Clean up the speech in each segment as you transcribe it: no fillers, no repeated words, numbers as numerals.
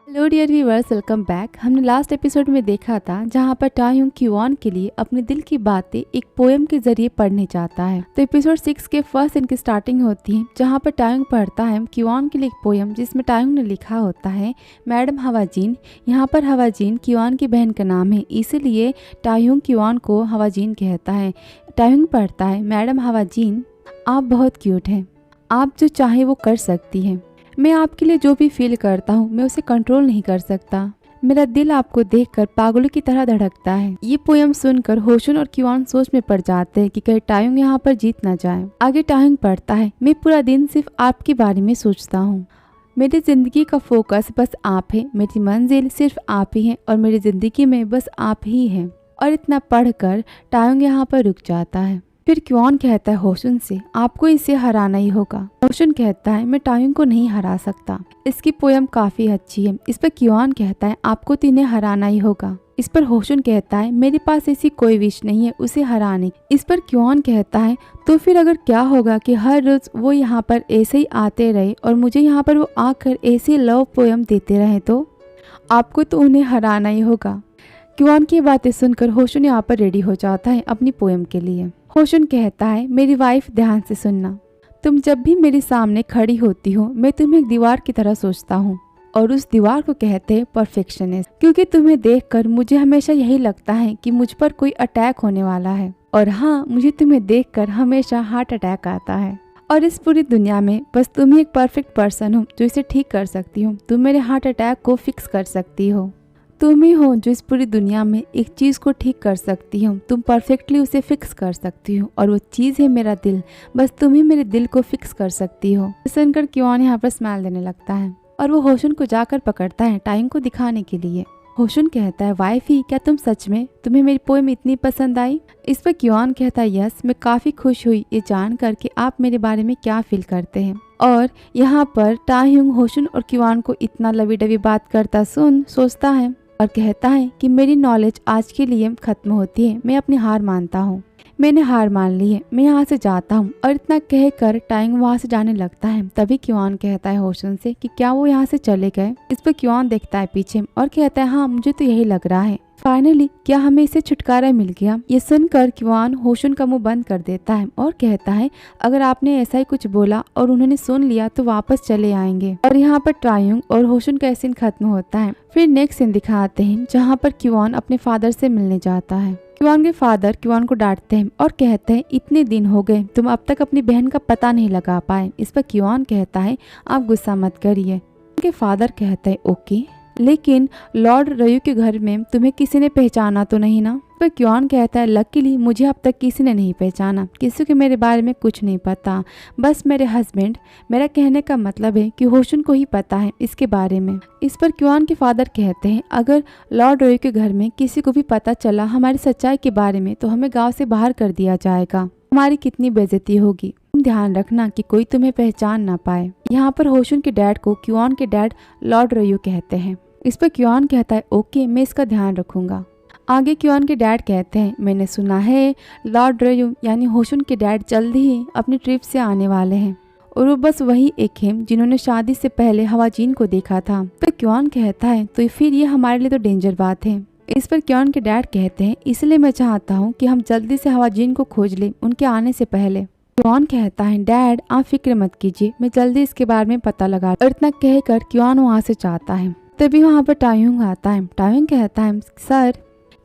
Hello dear viewers, welcome back. हमने last episode में देखा था जहाँ पर टाह्यूंग क्यूऑन के लिए अपने दिल की बातें एक पोएम के जरिए पढ़ने चाहता है। तो एपिसोड 6 के फर्स्ट सीन की स्टार्टिंग होती है जहाँ पर टाह्यूंग पढ़ता है क्यूऑन के लिए एक पोएम जिसमें टाह्यूंग ने लिखा होता है, मैडम हवाजीन। यहाँ पर हवाजीन क्यूऑन की बहन का नाम है, इसीलिए टाह्यूंग क्यूऑन को हवाजीन कहता है। टाह्यूंग पढ़ता है, मैडम हवाजीन आप बहुत क्यूट हैं, आप जो चाहे वो कर सकती हैं। मैं आपके लिए जो भी फील करता हूँ मैं उसे कंट्रोल नहीं कर सकता। मेरा दिल आपको देखकर पागलों की तरह धड़कता है। ये पोयम सुनकर होशुन और क्यूऑन सोच में पड़ जाते हैं कि कहीं टाह्यूंग यहाँ पर जीत न जाए। आगे टाह्यूंग पढ़ता है, मैं पूरा दिन सिर्फ आपके बारे में सोचता हूँ। मेरी जिंदगी का फोकस बस आप है, मेरी मंजिल सिर्फ आप ही है और मेरी जिंदगी में बस आप ही हैं। और इतना पढ़कर टाह्यूंग यहाँ पर रुक जाता है। फिर क्यूऑन कहता है होशुन से, आपको इसे हराना ही होगा। होशुन कहता है, मैं टाह्यूंग को नहीं हरा सकता। इसकी पोयम काफी अच्छी है। इस पर क्यूऑन कहता है, आपको तो इन्हें हराना ही होगा। इस पर होशुन कहता है, मेरे पास ऐसी कोई विश नहीं है उसे हराने। इस पर क्यूऑन कहता है, तो फिर अगर क्या होगा कि हर रोज वो यहाँ पर ऐसे ही आते रहे और मुझे यहाँ पर वो आकर ऐसी लव पोयम देते रहे तो आपको तो उन्हें हराना ही होगा। क्यूऑन की बातें सुनकर होशुन यहाँ पर रेडी हो जाता है अपनी पोयम के लिए। होशुन कहता है, मेरी वाइफ ध्यान से सुनना, तुम जब भी मेरे सामने खड़ी होती हो मैं तुम्हें एक दीवार की तरह सोचता हूँ और उस दीवार को कहते हैं परफेक्शनिस्ट, क्योंकि तुम्हें देखकर मुझे हमेशा यही लगता है कि मुझ पर कोई अटैक होने वाला है। और हाँ, मुझे तुम्हें देखकर हमेशा हार्ट अटैक आता है और इस पूरी दुनिया में बस तुम ही एक परफेक्ट पर्सन हो जो इसे ठीक कर सकती हो। तुम मेरे हार्ट अटैक को फिक्स कर सकती हो। तुम ही हो जो इस पूरी दुनिया में एक चीज को ठीक कर सकती हो। तुम परफेक्टली उसे फिक्स कर सकती हो और वो चीज है मेरा दिल। बस तुम ही मेरे दिल को फिक्स कर सकती हो। सुनकर क्यूऑन यहाँ पर स्माइल देने लगता है और वो होशुन को जाकर पकड़ता है टाह्यूंग को दिखाने के लिए। होशुन कहता है, वाइफी क्या तुम सच में, तुम्हें मेरी पोएम इतनी पसंद आई? इस पर क्यूऑन कहता है, यस, मैं काफी खुश हुई ये जानकर कि आप मेरे बारे में क्या फील करते हैं। और यहाँ पर टाह्यूंग होशुन और क्यूऑन को इतना लवी डवी बात करता सुन सोचता है और कहता है कि मेरी नॉलेज आज के लिए खत्म होती है, मैं अपनी हार मानता हूँ। मैंने हार मान ली है, मैं यहाँ से जाता हूँ। और इतना कहकर टाह्यूंग वहाँ से जाने लगता है। तभी क्यूऑन कहता है होशुन से कि क्या वो यहाँ से चले गए? इस पर क्यूऑन देखता है पीछे और कहता है, हाँ मुझे तो यही लग रहा है। फाइनली क्या हमें इसे छुटकारा मिल गया? ये सुनकर क्यूऑन होशुन का मुंह बंद कर देता है और कहता है, अगर आपने ऐसा ही कुछ बोला और उन्होंने सुन लिया तो वापस चले आएंगे। और यहाँ पर टाह्यूंग और होशुन का सीन खत्म होता है। फिर नेक्स्ट सीन दिखाते हैं जहाँ पर क्यूऑन अपने फादर से मिलने जाता है। क्यूऑन के फादर क्यूऑन को डांटते हैं और कहते हैं, इतने दिन हो गए तुम अब तक अपनी बहन का पता नहीं लगा पाए। इस पर क्यूऑन कहता है, आप गुस्सा मत करिए। उनके फादर कहते हैं, ओके, लेकिन लॉर्ड रयू के घर में तुम्हें किसी ने पहचाना तो नहीं ना? पर क्यूऑन कहता है, लकीली मुझे अब तक किसी ने नहीं पहचाना, किसी को मेरे बारे में कुछ नहीं पता, बस मेरे हस्बैंड। मेरा कहने का मतलब है कि होशुन को ही पता है इसके बारे में। इस पर क्यूऑन के फादर कहते हैं, अगर लॉर्ड रयू के घर में किसी को भी पता चला हमारी सच्चाई के बारे में तो हमें गाँव से बाहर कर दिया जाएगा, हमारी कितनी बेइज्जती होगी। तुम ध्यान रखना कि कोई तुम्हें पहचान ना पाए। यहाँ पर होशुन के डैड को क्यूऑन के डैड लॉर्ड रयू कहते हैं। इस पर क्यूऑन कहता है, ओके, मैं इसका ध्यान रखूंगा। आगे क्यूऑन के डैड कहते हैं, मैंने सुना है लॉर्ड रयू यानी होशुन के डैड जल्द ही अपनी ट्रिप से आने वाले हैं और वो बस वही एक हैं जिन्होंने शादी से पहले हवाजीन को देखा था। तो क्यूऑन कहता है, तो फिर ये हमारे लिए तो डेंजर बात है। इस पर क्यूऑन के डैड कहते हैं, इसलिए मैं चाहता हूँ कि हम जल्दी से हवाजीन को खोज लें उनके आने से पहले। क्यूऑन कहता है, डैड आप फिक्र मत कीजिए, मैं जल्दी इसके बारे में पता लगा। और इतना कहकर क्यूऑन वहाँ से जाता है। तभी वहाँ पर टाह्यूंग आता है। टाह्यूंग कहता है, सर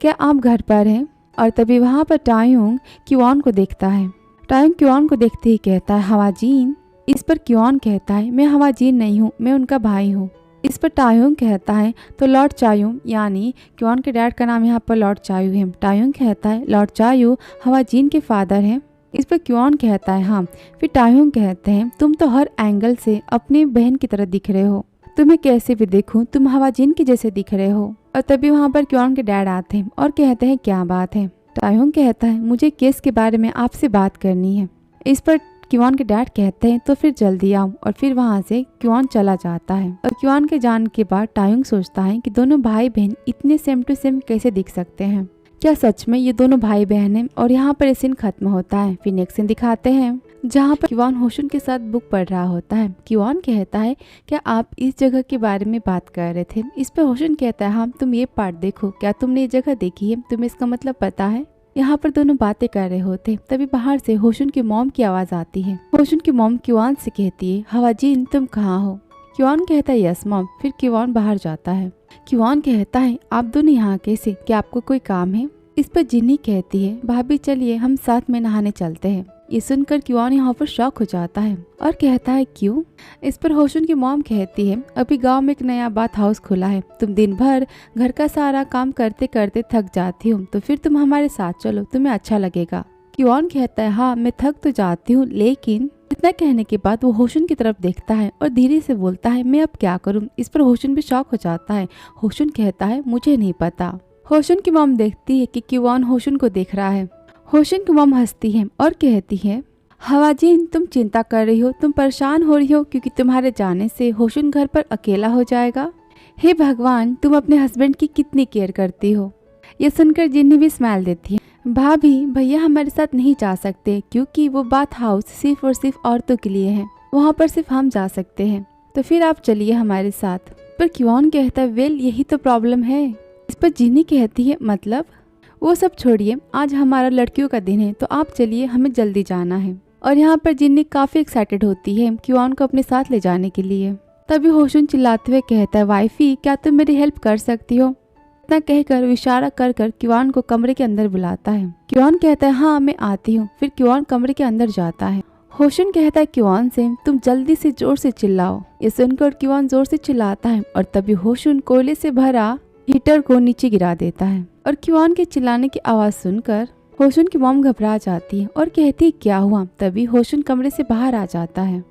क्या आप घर पर हैं? और तभी वहाँ पर टाह्यूंग क्यूऑन को देखता है। टाह्यूंग क्यूऑन को देखते ही कहता है, हवाजीन। इस पर क्यूऑन कहता है, मैं हवाजीन नहीं हूँ, मैं उनका भाई हूँ। इस पर टाह्यूंग कहता है, तो लॉर्ड चायू यानी क्यूऑन के डैड का नाम यहाँ पर लॉर्ड चायू है। टाह्यूंग कहता है, लॉर्ड चायू हवाजीन के फादर हैं? इस पर क्यूऑन कहता है, हाँ। फिर टाह्यूंग कहते हैं, तुम तो हर एंगल से अपनी बहन की तरह दिख रहे हो, तुम्हें कैसे भी देखूं तुम हवाजीन के जैसे दिख रहे हो। और तभी वहाँ पर क्यूऑन के डैड आते हैं और कहते हैं, क्या बात है? टाह्यूंग कहता है, मुझे केस के बारे में आपसे बात करनी है। इस पर क्यूऑन के डैड कहते हैं, तो फिर जल्दी आओ। और फिर वहाँ से क्यूऑन चला जाता है। और क्यूऑन के जाने के बाद टाह्यूंग सोचता है कि दोनों भाई बहन इतने सेम टू सेम कैसे दिख सकते हैं। क्या सच में ये दोनों भाई बहन हैं? और यहाँ पर ये सीन खत्म होता है। फिर नेक्स्ट सीन दिखाते हैं जहाँ पर क्योन होशुन के साथ बुक पढ़ रहा होता है। क्योन कहता है क्या आप इस जगह के बारे में बात कर रहे थे? इस पर होशुन कहता है हाँ, तुम ये पार्ट देखो, क्या तुमने ये जगह देखी है? तुम्हें इसका मतलब पता है? यहाँ पर दोनों बातें कर रहे होते, तभी बाहर से होशुन की मॉम की आवाज आती है। होशुन की मॉम क्योन से कहती है हवाजीन तुम कहाँ हो? क्योन कहता है यस मॉम। फिर क्योन बाहर जाता है। क्योन कहता है आप दोनों यहाँ कैसे? क्या आपको कोई काम है? इस पर जिन्नी कहती है भाभी चलिए हम साथ में नहाने चलते हैं। ये सुनकर क्योन यहाँ पर शॉक हो जाता है और कहता है क्यों? इस पर होशुन की मॉम कहती है अभी गांव में एक नया बाथ हाउस खुला है, तुम दिन भर घर का सारा काम करते करते थक जाती हो, तो फिर तुम हमारे साथ चलो, तुम्हें अच्छा लगेगा। क्योन कहता है हाँ मैं थक तो जाती हूँ, लेकिन इतना कहने के बाद वो होशुन की तरफ देखता है और धीरे से बोलता है मैं अब क्या करूँ? इस पर होशुन भी शॉक हो जाता है। होशुन कहता है मुझे नहीं पता। होशुन की मॉम देखती है कि क्योन होशुन को देख रहा है। होशुन की मॉम हंसती है और कहती है हवाजीन तुम चिंता कर रही हो, तुम परेशान हो रही हो क्योंकि तुम्हारे जाने से होशुन घर पर अकेला हो जाएगा। हे भगवान, तुम अपने हस्बैंड की कितनी केयर करती हो। ये सुनकर जिन्नी भी स्माइल देती है। भाभी भैया हमारे साथ नहीं जा सकते क्योंकि वो बाथ हाउस सिर्फ और सिर्फ औरतों के लिए है, वहाँ पर सिर्फ हम जा सकते हैं, तो फिर आप चलिए हमारे साथ। पर क्योन कहता है वेल यही तो प्रॉब्लम है। इस पर जिन्नी कहती है मतलब? वो सब छोड़िए, आज हमारा लड़कियों का दिन है, तो आप चलिए हमें जल्दी जाना है। और यहाँ पर जिन्नी काफी एक्साइटेड होती है क्योन को अपने साथ ले जाने के लिए। तभी होशुन चिल्लाते हुए कहता है वाइफी क्या तुम मेरी हेल्प कर सकती हो? इतना कहकर इशारा कर कर क्योन को कमरे के अंदर बुलाता है। क्योन कहता है हाँ मैं आती हूँ। फिर क्योन कमरे के अंदर जाता है। होशुन कहता है क्योन से तुम जल्दी से जोर से चिल्लाओ। ये सुनकर क्योन जोर से चिल्लाता है और तभी होशुन कोयले से भरा हीटर को नीचे गिरा देता है। और क्योन के चिल्लाने की आवाज सुनकर होशुन की मॉम घबरा जाती है और कहती है क्या हुआ? तभी होशुन कमरे से बाहर आ जाता है।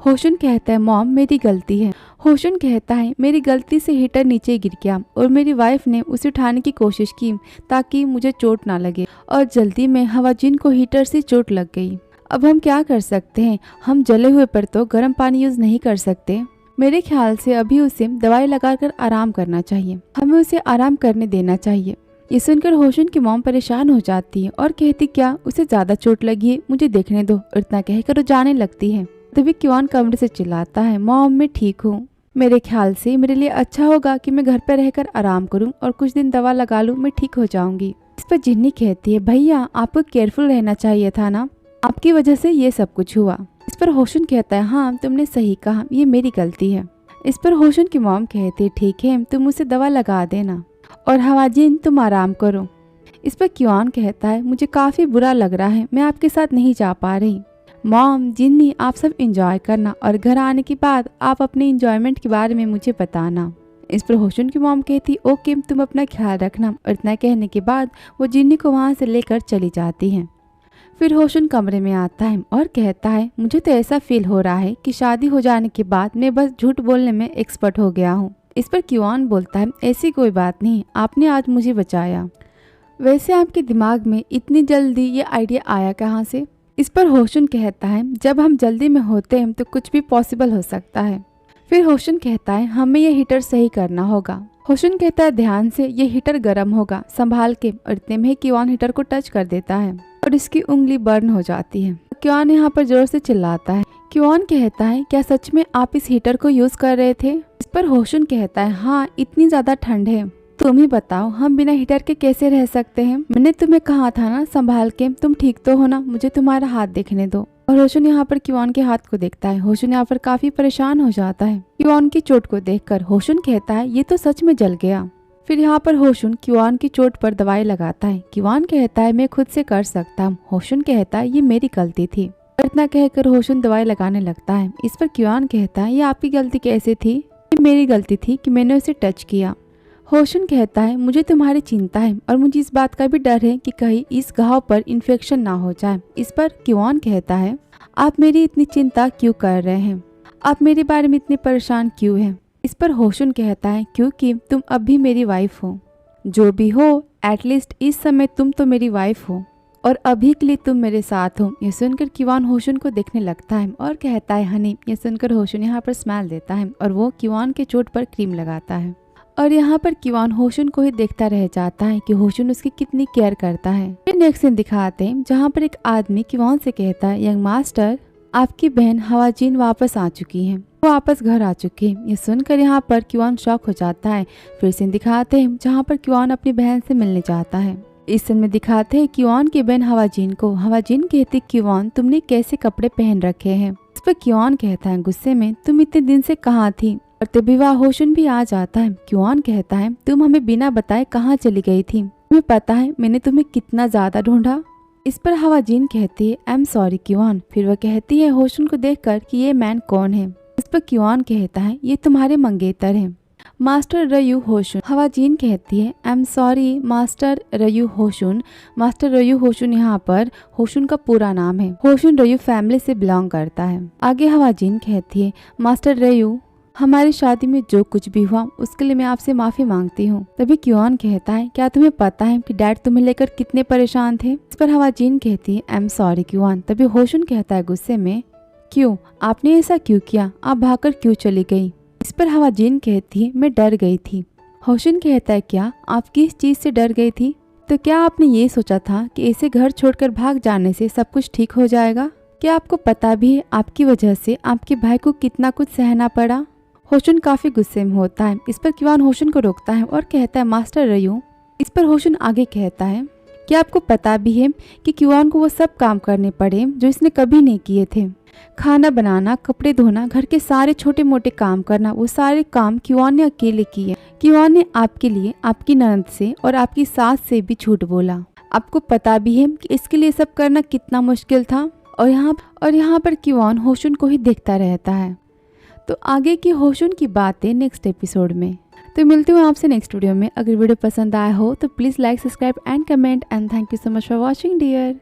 होशुन कहता है मॉम मेरी गलती है। होशुन कहता है मेरी गलती से हीटर नीचे गिर गया और मेरी वाइफ ने उसे उठाने की कोशिश की ताकि मुझे चोट ना लगे, और जल्दी में हवाजीन को हीटर से चोट लग गई। अब हम क्या कर सकते हैं? हम जले हुए पर तो गर्म पानी यूज नहीं कर सकते। मेरे ख्याल से अभी उसे दवाई लगाकर आराम करना चाहिए, हमें उसे आराम करने देना चाहिए। ये सुनकर होशुन की मॉम परेशान हो जाती है और कहती क्या उसे ज्यादा चोट लगी है, मुझे देखने दो। और इतना कहकर वो जाने लगती है। तभी क्योन कमरे से चिल्लाता है मॉम मैं ठीक हूँ, मेरे ख्याल से मेरे लिए अच्छा होगा कि मैं घर पर रहकर आराम करूँ और कुछ दिन दवा लगा लूँ, मैं ठीक हो जाऊंगी। इस पर जिन्नी कहती है भैया आपको केयरफुल रहना चाहिए था ना, आपकी वजह से ये सब कुछ हुआ। इस पर होशुन कहता है हाँ तुमने सही कहा, ये मेरी गलती है। इस पर होशुन की मॉम कहती है ठीक है तुम उसे दवा लगा देना और हवाजीन तुम आराम करो। इस पर क्योन कहता है मुझे काफी बुरा लग रहा है, मैं आपके साथ नहीं जा पा रही। मॉम जिन्नी आप सब एंजॉय करना और घर आने के बाद आप अपने एंजॉयमेंट के बारे में मुझे बताना। इस पर होशुन की मॉम कहती ओके तुम अपना ख्याल रखना। और इतना कहने के बाद वो जिन्नी को वहाँ से लेकर चली जाती हैं। फिर होशुन कमरे में आता है और कहता है मुझे तो ऐसा फील हो रहा है कि शादी हो जाने के बाद मैं बस झूठ बोलने में एक्सपर्ट हो गया हूँ। इस पर क्योन बोलता है ऐसी कोई बात नहीं, आपने आज मुझे बचाया। वैसे आपके दिमाग में इतनी जल्दी ये आइडिया आया कहाँ से? इस पर होशुन कहता है जब हम जल्दी में होते हैं तो कुछ भी पॉसिबल हो सकता है। फिर होशुन कहता है हमें ये हीटर सही करना होगा। होशुन कहता है ध्यान से, ये हीटर गर्म होगा, संभाल के। और इतने में क्योन हीटर को टच कर देता है और इसकी उंगली बर्न हो जाती है। क्योन यहाँ पर जोर से चिल्लाता है। क्योन कहता है क्या सच में आप इस हीटर को यूज कर रहे थे? इस पर होशुन कहता है हाँ इतनी ज्यादा ठंड है, तुम ही बताओ हम बिना हीटर के कैसे रह सकते हैं? मैंने तुम्हें कहा था ना संभाल के, तुम ठीक तो हो ना? मुझे तुम्हारा हाथ देखने दो। और होशुन यहाँ पर क्योन के हाथ को देखता है। होशुन यहाँ पर काफी परेशान हो जाता है क्योन की चोट को देखकर। होशुन कहता है ये तो सच में जल गया। फिर यहाँ पर होशुन क्योन की चोट पर दवाई लगाता है। क्योन कहता है मैं खुद से कर सकता हूँ। होशुन कहता है ये मेरी गलती थी। और इतना कहकर होशुन दवाई लगाने लगता है। इस पर क्योन कहता है ये आपकी गलती कैसे थी? ये मेरी गलती थी कि मैंने उसे टच किया। होशुन कहता है मुझे तुम्हारी चिंता है और मुझे इस बात का भी डर है कि कहीं इस घाव पर इन्फेक्शन ना हो जाए। इस पर क्योन कहता है आप मेरी इतनी चिंता क्यों कर रहे हैं? आप मेरे बारे में इतने परेशान क्यों हैं? इस पर होशुन कहता है क्योंकि तुम अब भी मेरी वाइफ हो। जो भी हो एटलीस्ट इस समय तुम तो मेरी वाइफ हो और अभी के लिए तुम मेरे साथ हो। ये सुनकर क्योन होशुन को देखने लगता है और कहता है हनी। ये सुनकर होशुन यहाँ पर स्माइल देता है और वो क्योन के चोट पर क्रीम लगाता है और यहाँ पर किवान होशुन को ही देखता रह जाता है कि होशुन उसकी कितनी केयर करता है। फिर नेक्स्ट सीन दिखाते हैं जहाँ पर एक आदमी किवान से कहता है, यंग मास्टर आपकी बहन हवाजीन वापस आ चुकी है, वो वापस घर आ चुकी है। ये सुनकर यहाँ पर किवान शॉक हो जाता है। फिर सीन दिखाते हैं जहाँ पर किवान अपनी बहन से मिलने जाता है। इस सीन में दिखाते हैं किवान की बहन हवाजीन को। हवाजीन कहती, किवान तुमने कैसे कपड़े पहन रखे हैं। इस पर किवान कहता है गुस्से में, तुम इतने दिन से कहाँ थी। और तभी वह होशुन भी आ जाता है। किवान कहता है, तुम हमें बिना बताए कहाँ चली गई थी, तुम्हें पता है मैंने तुम्हें कितना ज्यादा ढूंढा। इस पर हवाजीन कहती है, आई एम सॉरी किवान। फिर वह कहती है होशुन को देखकर कि ये मैन कौन है। इस पर किवान कहता है, ये तुम्हारे मंगेतर हैं, मास्टर रयू होशुन। हवाजीन कहती है, I am sorry master Ryu Hoshun. Master Ryu Hoshun यहाँ पर होशुन का पूरा नाम है। होशुन रयू फैमिली से बिलोंग करता है। आगे हवाजीन कहती है, मास्टर रयू हमारी शादी में जो कुछ भी हुआ उसके लिए मैं आपसे माफी मांगती हूँ। तभी किवान कहता है, क्या तुम्हें पता है कि डैड तुम्हें लेकर कितने परेशान थे। इस पर हवाजीन कहती है, आई एम सॉरी किवान। तभी होशुन कहता है गुस्से में, क्यों, आपने ऐसा क्यों किया, आप भागकर क्यों चली गई। इस पर हवाजीन कहती है, मैं डर गई थी। होशुन कहता है, क्या आप किस चीज से डर गई थी। तो क्या आपने ये सोचा था कि ऐसे घर छोड़कर भाग जाने से सब कुछ ठीक हो जाएगा। क्या आपको पता भी है आपकी वजह से आपके भाई को कितना कुछ सहना पड़ा। होशुन काफी गुस्से में होता है। इस पर किवान होशुन को रोकता है और कहता है, मास्टर रयू। इस पर होशुन आगे कहता है, क्या आपको पता भी है कि किवान को वो सब काम करने पड़े जो इसने कभी नहीं किए थे। खाना बनाना, कपड़े धोना, घर के सारे छोटे मोटे काम करना, वो सारे काम किवान ने अकेले किए। किवान ने आपके लिए आपकी ननद से और आपकी सास से भी झूठ बोला। आपको पता भी है कि इसके लिए सब करना कितना मुश्किल था। और यहाँ पर किवान होशुन को ही देखता रहता है। तो आगे की होशुन की बातें नेक्स्ट एपिसोड में। तो मिलती हूँ आपसे नेक्स्ट वीडियो में। अगर वीडियो पसंद आया हो तो please like, subscribe and comment and thank you so much for watching dear.